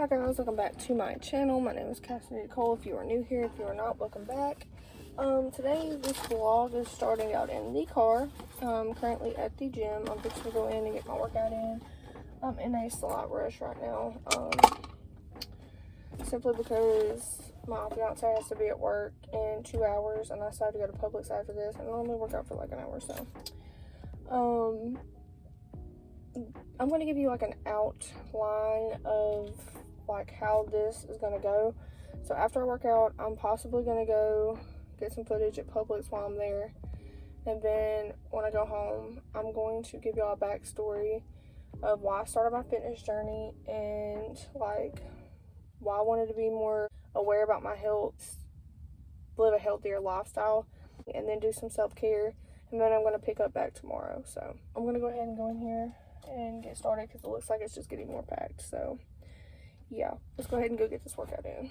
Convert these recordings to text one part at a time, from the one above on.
Hi guys, welcome back to my channel. My name is Cassidy Cole. If you are new here, if you are not, welcome back. Today this vlog is starting out in the car. I'm currently at the gym. I'm fixing to go in and get my workout in. I'm in a slight rush right now. Simply because my fiance has to be at work in 2 hours and I decided to go to Publix after this. I normally work out for like an hour or so. I'm going to give you like an outline of like how this is going to go. So after I work out, I'm possibly going to go get some footage at Publix while I'm there. And then when I go home, I'm going to give y'all a backstory of why I started my fitness journey and like why I wanted to be more aware about my health, live a healthier lifestyle, and then do some self-care. And then I'm going to pick up back tomorrow. So I'm going to go ahead and go in here and get started because it looks like it's just getting more packed. So yeah, let's go ahead and go get this workout in.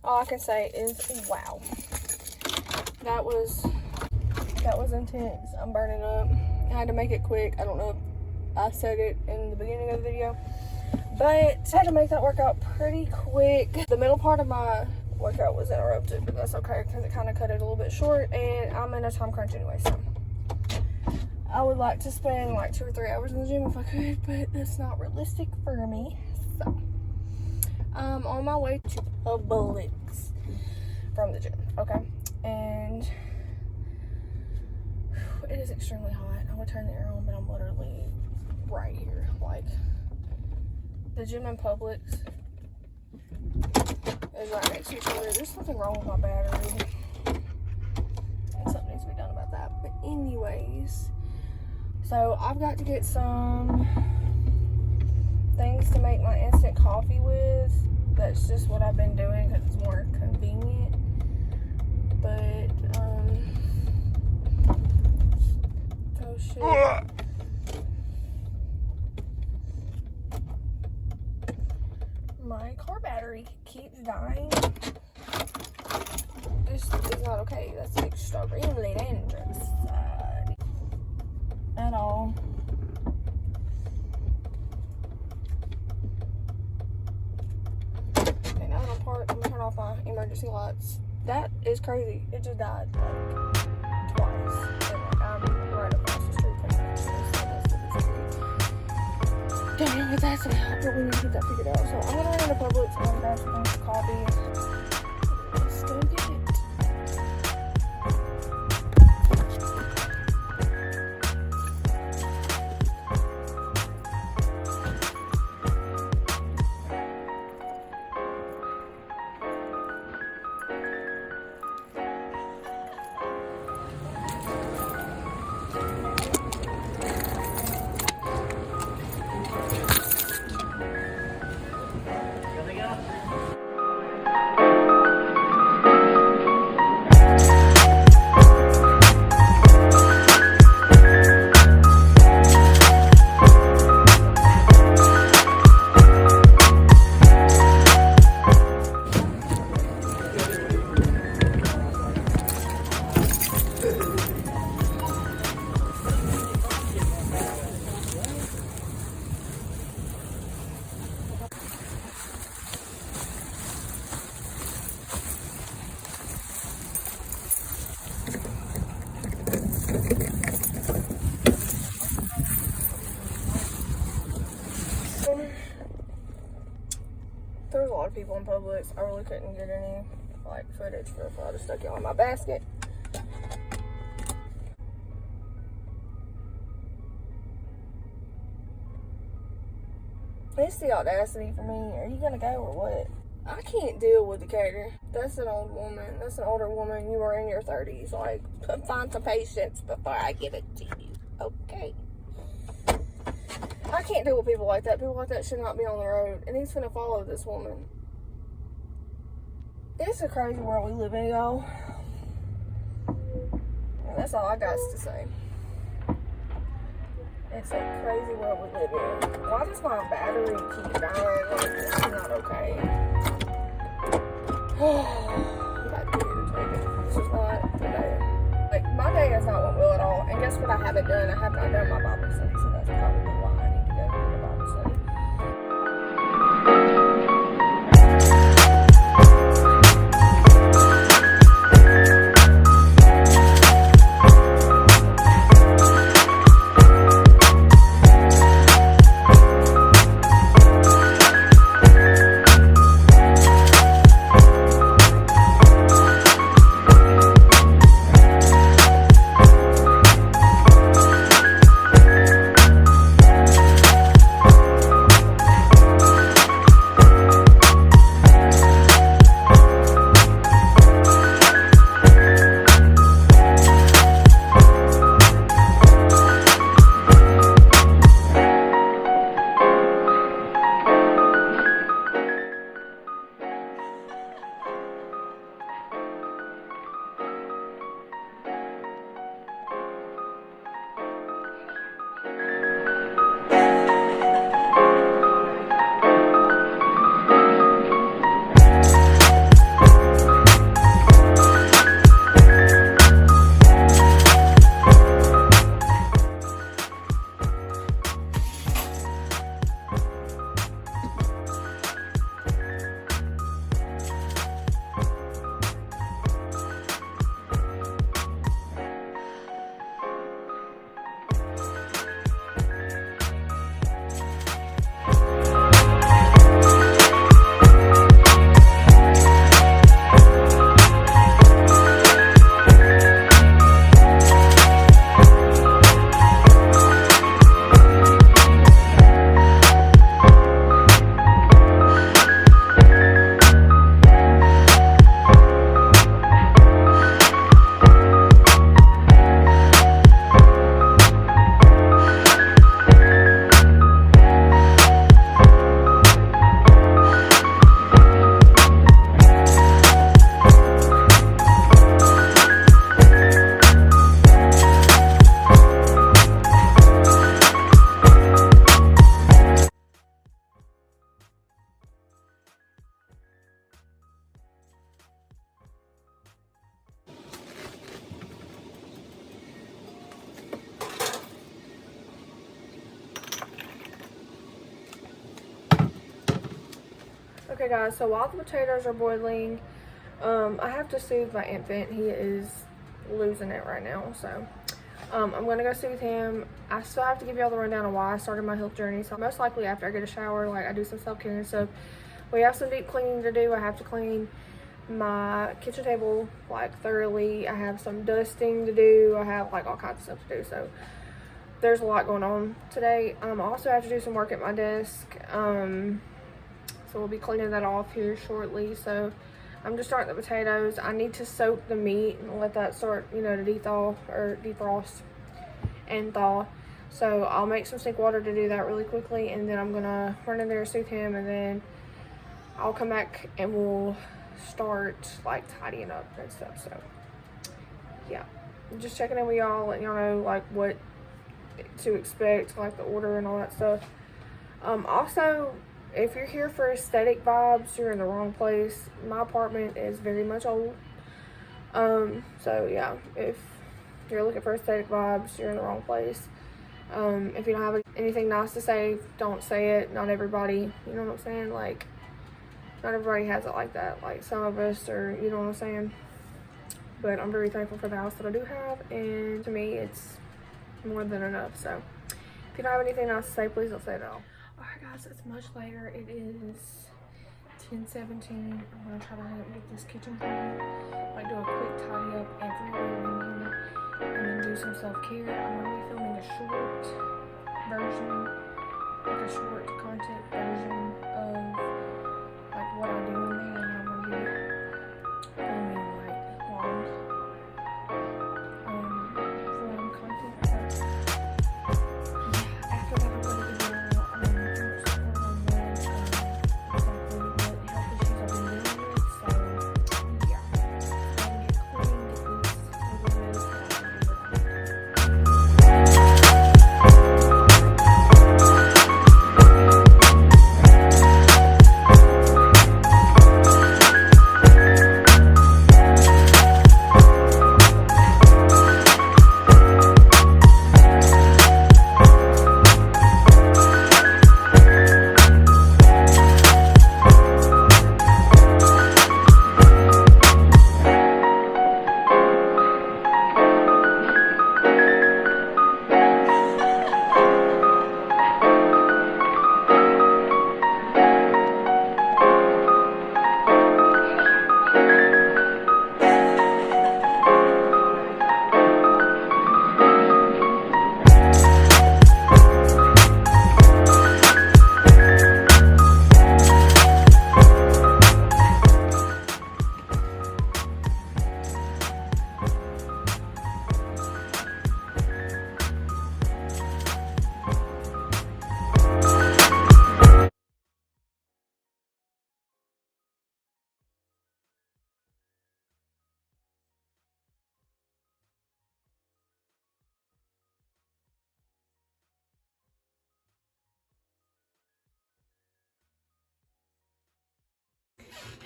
All I can say is, wow, that was intense. I'm burning up. I had to make it quick. I don't know if I said it in the beginning of the video, but I had to make that workout pretty quick. The middle part of my workout was interrupted, but that's okay because it kind of cut it a little bit short, and I'm in a time crunch anyway, so I would like to spend like 2 or 3 hours in the gym if I could, but that's not realistic for me. So I'm on my way to Publix from the gym, okay? And it is extremely hot. I'm gonna turn the air on, but I'm literally right here. Like, the gym and Publix is right next to each other. There's something wrong with my battery, and something needs to be done about that. But anyways, so I've got to get some things to make my instant coffee with. That's just what I've been doing because it's more convenient. But oh shit. My car battery keeps dying. This is not okay. That's extremely dangerous. At all. Okay, now that I'm parked, I'm gonna turn off my emergency lights. That is crazy. It just died like twice. And like I'm right across the street from it. know what that's about, but we need to get that figured out. So I'm gonna run into Publix. I'm gonna grab some things for coffee. Let's go get it. There was a lot of people in Publix. I really couldn't get any like footage for it, so I just stuck it on my basket. It's the audacity for me. Are you gonna go or what? I can't deal with the cater. That's an old woman. That's an older woman. You are in your 30s. Like, find some patience before I give it to you. Okay. I can't deal with people like that. People like that should not be on the road. And he's gonna follow this woman. It's a crazy world we live in, y'all. And that's all I got to say. It's a crazy world we live in. Why does my battery keep dying? Like, this is not okay. I'm about to get irritated. This is not the day. Like, my day has not went well at all. And guess what I haven't done? I have not done my Bible study, so that's probably why I need to go do the Bible study. Okay guys, so while the potatoes are boiling, I have to soothe my infant. He is losing it right now, so I'm going to go soothe him. I still have to give y'all the rundown on why I started my health journey. So most likely after I get a shower, like I do some self-care and stuff. We have some deep cleaning to do. I have to clean my kitchen table like thoroughly. I have some dusting to do. I have like all kinds of stuff to do. So there's a lot going on today. I also have to do some work at my desk. So we'll be cleaning that off here shortly. So I'm just starting the potatoes. I need to soak the meat and let that start, you know, to de-thaw or defrost and thaw. So I'll make some sink water to do that really quickly, and then I'm gonna run in there and soothe him, and then I'll come back and we'll start like tidying up and stuff. So yeah, just checking in with y'all, letting y'all know like what to expect, like the order and all that stuff. Also, if you're here for aesthetic vibes, you're in the wrong place. My apartment is very much old. So yeah, if you're looking for aesthetic vibes, you're in the wrong place. If you don't have anything nice to say, don't say it. Not everybody, you know what I'm saying? Like, not everybody has it like that. Like some of us are, you know what I'm saying? But I'm very thankful for the house that I do have, and to me, it's more than enough. So if you don't have anything else to say, please don't say it at all. Alright guys, it's much later. It is 10:17. I'm gonna try to get this kitchen clean, like do a quick tidy up everywhere in here, and then do some self-care. I'm gonna be filming a short version, like a short content version of like what I do in there, and I'm gonna be filming like long form content. So after that, I'm gonna give you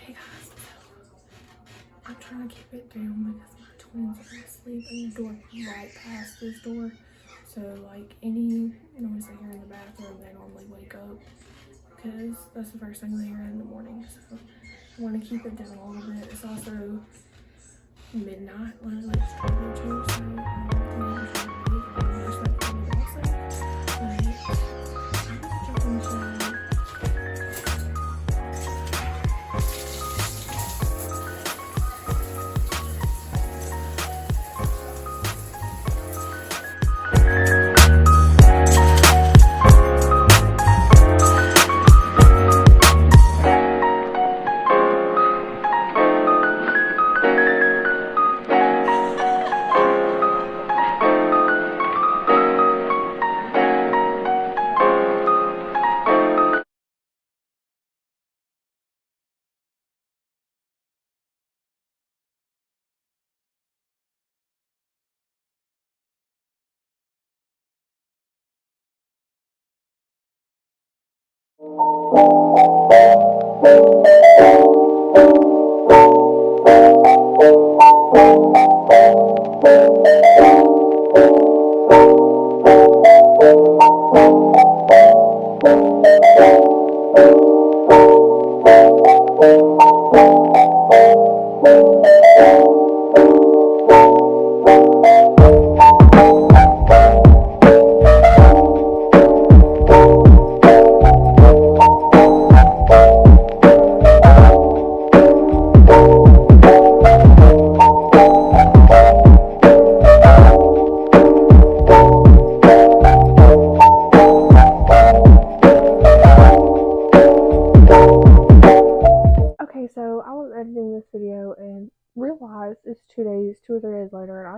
Hey guys, I'm trying to keep it down because my twins are asleep and the door right past this door. So like any noise they hear in the bathroom, they normally wake up because that's the first thing they hear in the morning. So I want to keep it down a little bit. It's also midnight, literally it's 12:02, so I'm trying to leave. I'm just like also, but I'm gonna jump in the shower.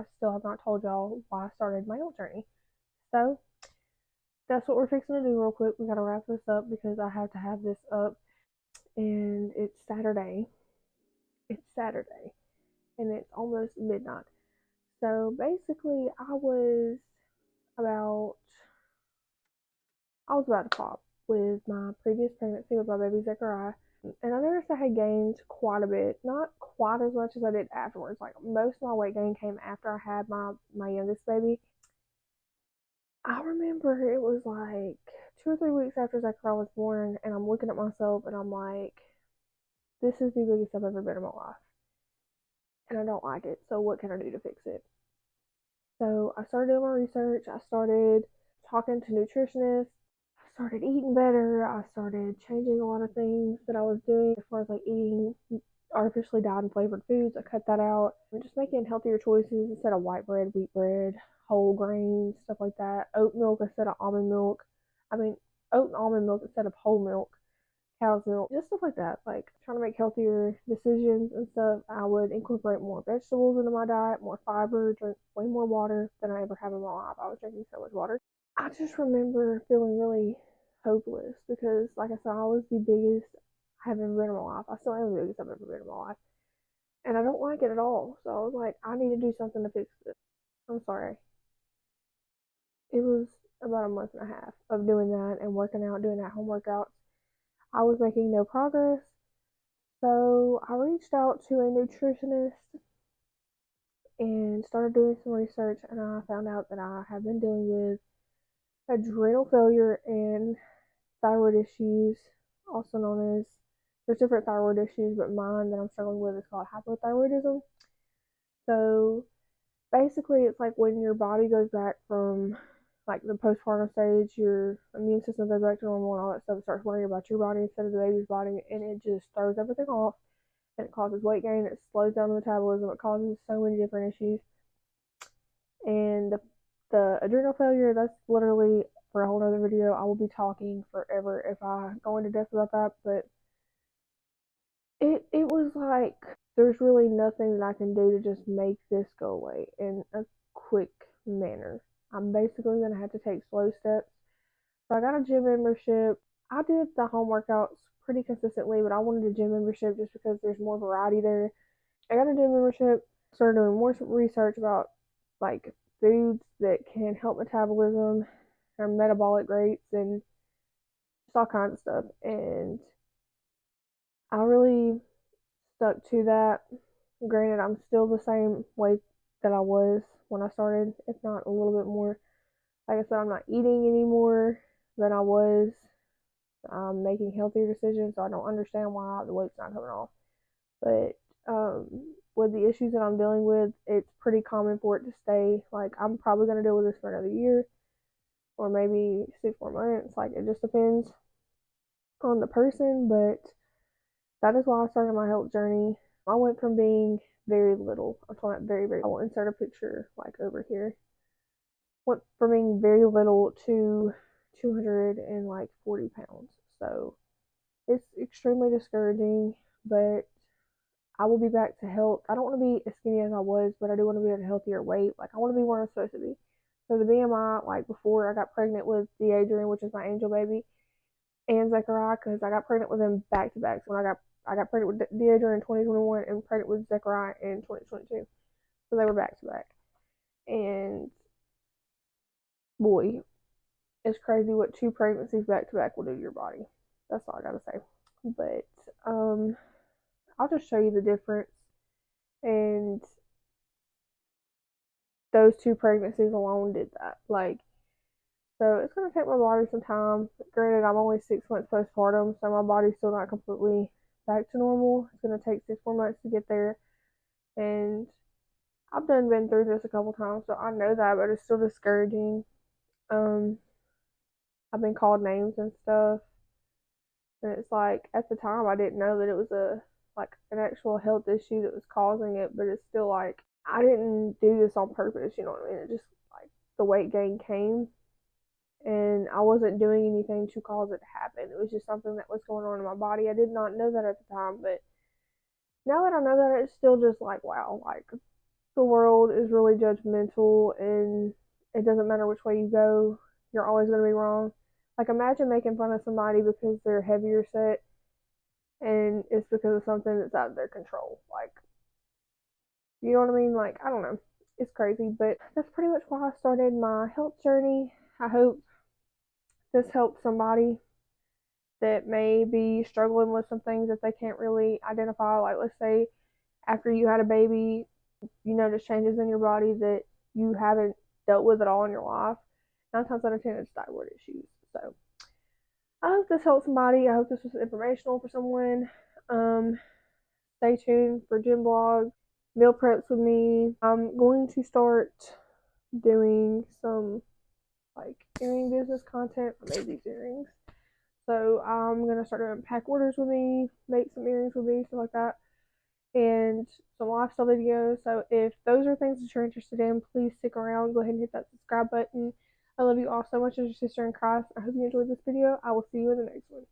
I still have not told y'all why I started my health journey. So that's what we're fixing to do real quick. We gotta wrap this up because I have to have this up, and it's Saturday. It's Saturday, and it's almost midnight. So basically, about I was about to pop with my previous pregnancy with my baby Zechariah. And I noticed I had gained quite a bit, not quite as much as I did afterwards. Like most of my weight gain came after I had my youngest baby. I remember it was like 2 or 3 weeks after Zachariah was born, and I'm looking at myself and I'm like, this is the biggest I've ever been in my life, and I don't like it. So what can I do to fix it? So I started doing my research. I started talking to nutritionists. I started eating better. I started changing a lot of things that I was doing as far as like eating artificially dyed and flavored foods. I cut that out. I'm just making healthier choices instead of white bread, wheat bread, whole grains, stuff like that. Oat milk instead of almond milk. I mean, oat and almond milk instead of whole milk, cow's milk, just stuff like that. Like trying to make healthier decisions and stuff. I would incorporate more vegetables into my diet, more fiber, drink way more water than I ever have in my life. I was drinking so much water. I just remember feeling really hopeless because, like I said, I was the biggest I've ever been in my life. I still am the biggest I've ever been in my life. And I don't like it at all. So I was like, I need to do something to fix this. I'm sorry. It was about a month and a half of doing that and working out, doing at home workouts. I was making no progress. So I reached out to a nutritionist and started doing some research, and I found out that I have been dealing with adrenal failure and thyroid issues, also known as, there's different thyroid issues, but mine that I'm struggling with is called hypothyroidism. So basically, it's like when your body goes back from like the postpartum stage, your immune system goes back to normal and all that stuff, starts worrying about your body instead of the baby's body, and it just throws everything off, and it causes weight gain, it slows down the metabolism, it causes so many different issues. And the adrenal failure, that's literally for a whole other video. I will be talking forever if I go into depth about that, but it was like there's really nothing that I can do to just make this go away in a quick manner. I'm basically gonna have to take slow steps. So I got a gym membership. I did the home workouts pretty consistently, but I wanted a gym membership just because there's more variety there. I got a gym membership, started doing more research about like foods that can help metabolism or metabolic rates and just all kinds of stuff. And I really stuck to that. Granted, I'm still the same weight that I was when I started, if not a little bit more. Like I said, I'm not eating any more than I was. I'm making healthier decisions, so I don't understand why the weight's not coming off. But with the issues that I'm dealing with, it's pretty common for it to stay. Like, I'm probably going to deal with this for another year or maybe 6 more months. Like, it just depends on the person, but that is why I started my health journey. I went from being very little, I'm talking about very, very, I will insert a picture like over here. Went from being very little to 240 pounds. So it's extremely discouraging, but I will be back to health. I don't want to be as skinny as I was, but I do want to be at a healthier weight. Like, I want to be where I'm supposed to be. So the BMI, like before I got pregnant with the Adrian, which is my angel baby, and Zechariah, because I got pregnant with them back to back. So when I got pregnant with Deidre in 2021 and pregnant with Zechariah in 2022. So they were back to back. And boy, it's crazy what 2 pregnancies back to back will do to your body. That's all I gotta say. But I'll just show you the difference. And those 2 pregnancies alone did that. Like, so it's gonna take my body some time. Granted, I'm only 6 months postpartum, so my body's still not completely back to normal. It's gonna take 6 more months to get there, and I've been through this a couple times, so I know that, but it's still discouraging. Um, I've been called names and stuff, and it's like at the time I didn't know that it was an actual health issue that was causing it, but it's still like I didn't do this on purpose, you know what I mean? It just like the weight gain came, and I wasn't doing anything to cause it to happen. It was just something that was going on in my body. I did not know that at the time, but now that I know that, it's still just like wow, like the world is really judgmental, and it doesn't matter which way you go, you're always going to be wrong. Like, imagine making fun of somebody because they're heavier set and it's because of something that's out of their control. Like, you know what I mean? Like, I don't know. It's crazy, but that's pretty much why I started my health journey. I hope this helps somebody that may be struggling with some things that they can't really identify. Like, let's say after you had a baby, you notice changes in your body that you haven't dealt with at all in your life. 9 times out of 10, it's thyroid issues. So I hope this helps somebody. I hope this was informational for someone. Um, Stay tuned for gym blogs, meal preps with me. I'm going to start doing some like earring business content. I made these earrings. So I'm gonna start doing pack orders with me, make some earrings with me, stuff like that, and some lifestyle videos. So if those are things that you're interested in, please stick around. Go ahead and hit that subscribe button. I love you all so much as your sister in Christ. I hope you enjoyed this video. I will see you in the next one.